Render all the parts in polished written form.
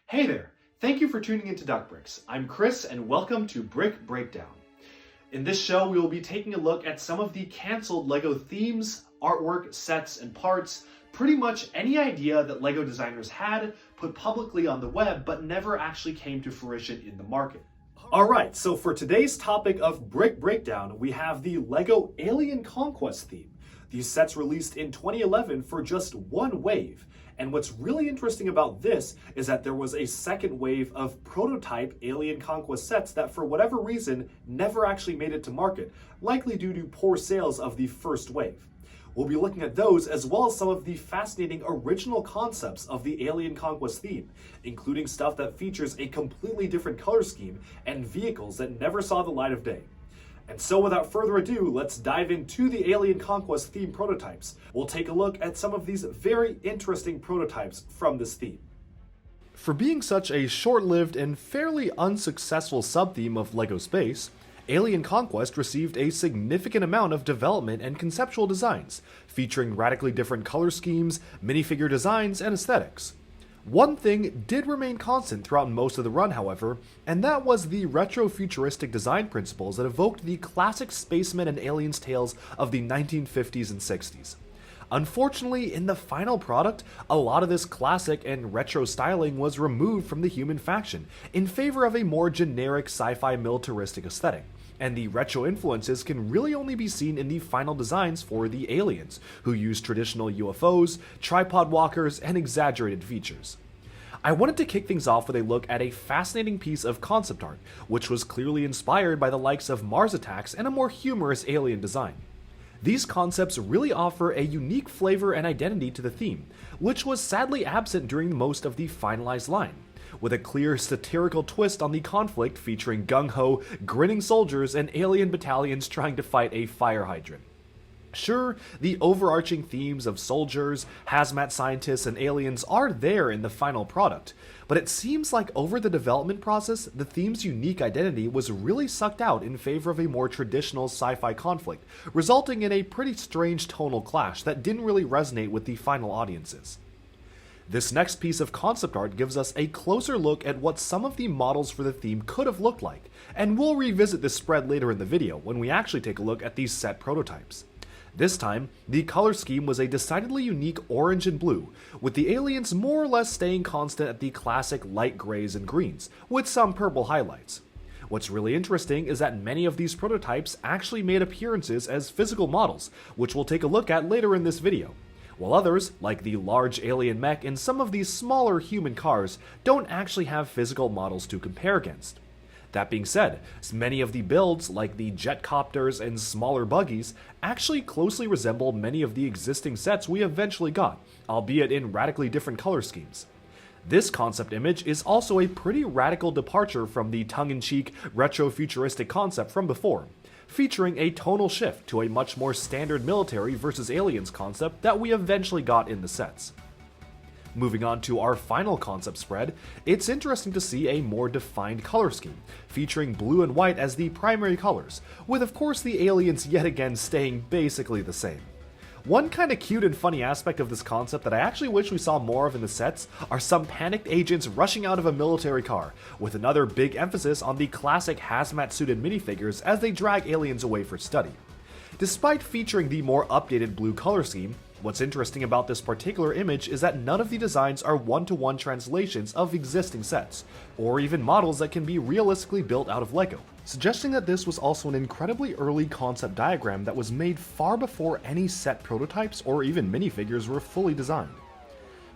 Hey there! Thank you for tuning into DuckBricks. I'm Chris and welcome to Brick Breakdown. In this show, we will be taking a look at some of the canceled LEGO themes, artwork, sets, and parts, pretty much any idea that LEGO designers had put publicly on the web but never actually came to fruition in the market. Alright, so for today's topic of Brick Breakdown, we have the LEGO Alien Conquest theme. These sets released in 2011 for just one wave. And what's really interesting about this is that there was a second wave of prototype Alien Conquest sets that for whatever reason never actually made it to market, likely due to poor sales of the first wave. We'll be looking at those as well as some of the fascinating original concepts of the Alien Conquest theme, including stuff that features a completely different color scheme and vehicles that never saw the light of day. And so without further ado, let's dive into the Alien Conquest theme prototypes. We'll take a look at some of these very interesting prototypes from this theme. For being such a short-lived and fairly unsuccessful sub-theme of LEGO Space, Alien Conquest received a significant amount of development and conceptual designs, featuring radically different color schemes, minifigure designs, and aesthetics. One thing did remain constant throughout most of the run, however, and that was the retro-futuristic design principles that evoked the classic spacemen and aliens tales of the 1950s and 60s. Unfortunately, in the final product, a lot of this classic and retro styling was removed from the human faction in favor of a more generic sci-fi militaristic aesthetic, and the retro influences can really only be seen in the final designs for the aliens, who use traditional UFOs, tripod walkers, and exaggerated features. I wanted to kick things off with a look at a fascinating piece of concept art, which was clearly inspired by the likes of Mars Attacks and a more humorous alien design. These concepts really offer a unique flavor and identity to the theme, which was sadly absent during most of the finalized line, with a clear satirical twist on the conflict featuring gung-ho, grinning soldiers and alien battalions trying to fight a fire hydrant. Sure, the overarching themes of soldiers, hazmat scientists, and aliens are there in the final product, but it seems like over the development process, the theme's unique identity was really sucked out in favor of a more traditional sci-fi conflict, resulting in a pretty strange tonal clash that didn't really resonate with the final audiences. This next piece of concept art gives us a closer look at what some of the models for the theme could have looked like, and we'll revisit this spread later in the video when we actually take a look at these set prototypes. This time, the color scheme was a decidedly unique orange and blue, with the aliens more or less staying constant at the classic light grays and greens, with some purple highlights. What's really interesting is that many of these prototypes actually made appearances as physical models, which we'll take a look at later in this video, while others, like the large alien mech and some of these smaller human cars, don't actually have physical models to compare against. That being said, many of the builds, like the jet copters and smaller buggies, actually closely resemble many of the existing sets we eventually got, albeit in radically different color schemes. This concept image is also a pretty radical departure from the tongue-in-cheek, retro-futuristic concept from before, featuring a tonal shift to a much more standard military versus aliens concept that we eventually got in the sets. Moving on to our final concept spread, it's interesting to see a more defined color scheme, featuring blue and white as the primary colors, with of course the aliens yet again staying basically the same. One kinda cute and funny aspect of this concept that I actually wish we saw more of in the sets are some panicked agents rushing out of a military car, with another big emphasis on the classic hazmat suited minifigures as they drag aliens away for study. Despite featuring the more updated blue color scheme, what's interesting about this particular image is that none of the designs are one-to-one translations of existing sets, or even models that can be realistically built out of LEGO, suggesting that this was also an incredibly early concept diagram that was made far before any set prototypes or even minifigures were fully designed.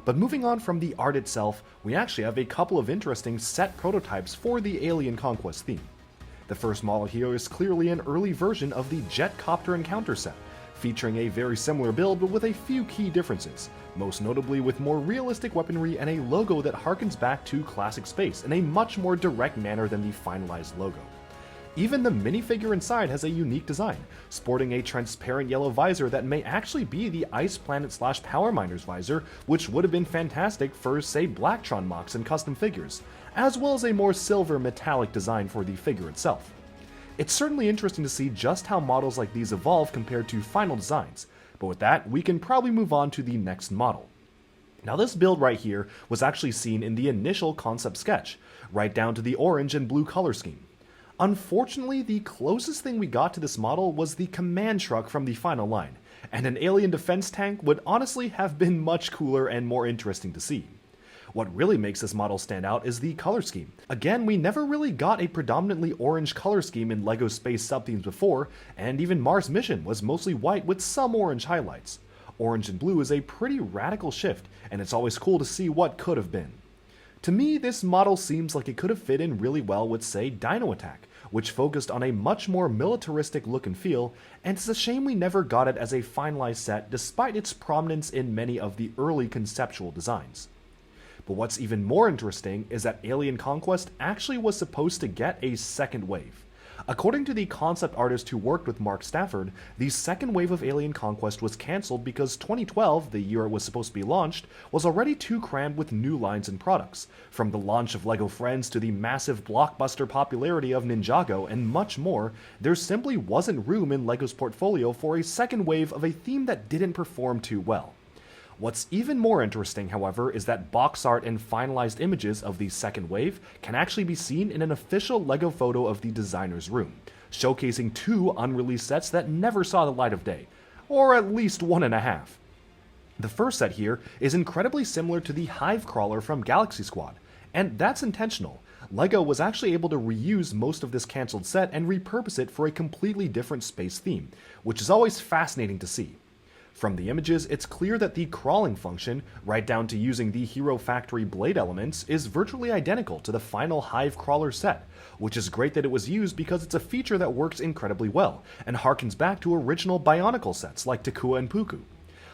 But moving on from the art itself, we actually have a couple of interesting set prototypes for the Alien Conquest theme. The first model here is clearly an early version of the jet copter encounter set, featuring a very similar build but with a few key differences, most notably with more realistic weaponry and a logo that harkens back to classic space in a much more direct manner than the finalized logo. Even the minifigure inside has a unique design, sporting a transparent yellow visor that may actually be the Ice Planet / Power Miners visor, which would have been fantastic for, say, Blacktron mocks and custom figures, as well as a more silver metallic design for the figure itself. It's certainly interesting to see just how models like these evolve compared to final designs, but with that, we can probably move on to the next model. Now this build right here was actually seen in the initial concept sketch, right down to the orange and blue color scheme. Unfortunately, the closest thing we got to this model was the command truck from the final line, and an alien defense tank would honestly have been much cooler and more interesting to see. What really makes this model stand out is the color scheme. Again, we never really got a predominantly orange color scheme in LEGO Space subthemes before, and even Mars Mission was mostly white with some orange highlights. Orange and blue is a pretty radical shift, and it's always cool to see what could have been. To me, this model seems like it could have fit in really well with, say, Dino Attack, which focused on a much more militaristic look and feel, and it's a shame we never got it as a finalized set despite its prominence in many of the early conceptual designs. But what's even more interesting is that Alien Conquest actually was supposed to get a second wave. According to the concept artist who worked with Mark Stafford, the second wave of Alien Conquest was cancelled because 2012, the year it was supposed to be launched, was already too crammed with new lines and products. From the launch of LEGO Friends to the massive blockbuster popularity of Ninjago and much more, there simply wasn't room in LEGO's portfolio for a second wave of a theme that didn't perform too well. What's even more interesting, however, is that box art and finalized images of the second wave can actually be seen in an official LEGO photo of the designer's room, showcasing 2 unreleased sets that never saw the light of day, or at least 1.5. The first set here is incredibly similar to the Hive Crawler from Galaxy Squad, and that's intentional. LEGO was actually able to reuse most of this cancelled set and repurpose it for a completely different space theme, which is always fascinating to see. From the images, it's clear that the crawling function, right down to using the Hero Factory blade elements, is virtually identical to the final Hive Crawler set, which is great that it was used because it's a feature that works incredibly well, and harkens back to original Bionicle sets like Takua and Puku.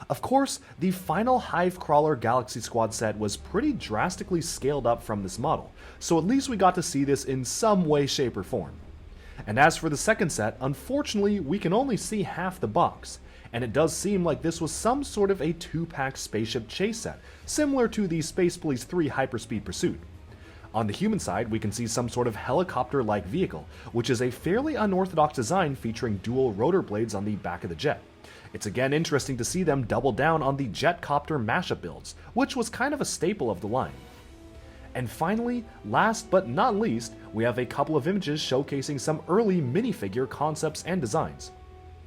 Of course, the final Hive Crawler Galaxy Squad set was pretty drastically scaled up from this model, so at least we got to see this in some way, shape, or form. And as for the second set, unfortunately, we can only see half the box, and it does seem like this was some sort of a 2-pack spaceship chase set, similar to the Space Police 3 Hyperspeed Pursuit. On the human side, we can see some sort of helicopter-like vehicle, which is a fairly unorthodox design featuring dual rotor blades on the back of the jet. It's again interesting to see them double down on the jetcopter mashup builds, which was kind of a staple of the line. And finally, last but not least, we have a couple of images showcasing some early minifigure concepts and designs.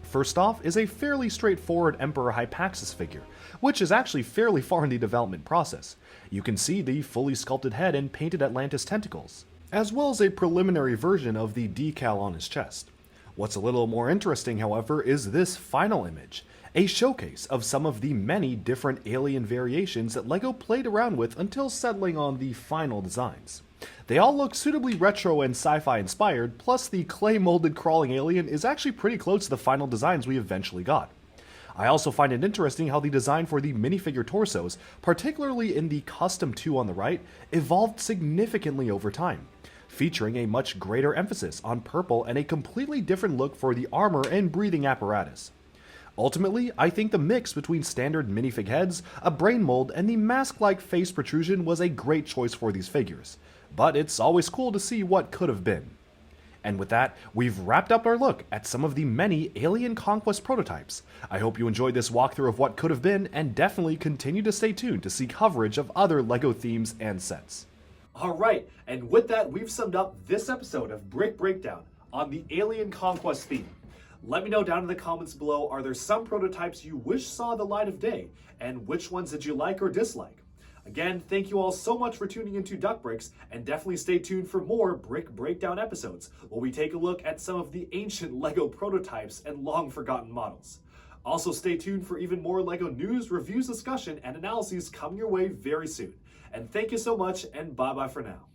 First off is a fairly straightforward Emperor Hypaxis figure, which is actually fairly far in the development process. You can see the fully sculpted head and painted Atlantis tentacles, as well as a preliminary version of the decal on his chest. What's a little more interesting, however, is this final image, a showcase of some of the many different alien variations that LEGO played around with until settling on the final designs. They all look suitably retro and sci-fi inspired, plus the clay-molded crawling alien is actually pretty close to the final designs we eventually got. I also find it interesting how the design for the minifigure torsos, particularly in the Custom 2 on the right, evolved significantly over time, featuring a much greater emphasis on purple and a completely different look for the armor and breathing apparatus. Ultimately, I think the mix between standard minifig heads, a brain mold, and the mask-like face protrusion was a great choice for these figures, but it's always cool to see what could have been. And with that, we've wrapped up our look at some of the many Alien Conquest prototypes. I hope you enjoyed this walkthrough of what could have been, and definitely continue to stay tuned to see coverage of other LEGO themes and sets. Alright, and with that, we've summed up this episode of Brick Breakdown on the Alien Conquest theme. Let me know down in the comments below, are there some prototypes you wish saw the light of day, and which ones did you like or dislike? Again, thank you all so much for tuning into Duck Bricks, and definitely stay tuned for more Brick Breakdown episodes, where we take a look at some of the ancient LEGO prototypes and long-forgotten models. Also stay tuned for even more LEGO news, reviews, discussion, and analyses coming your way very soon. And thank you so much, and bye-bye for now.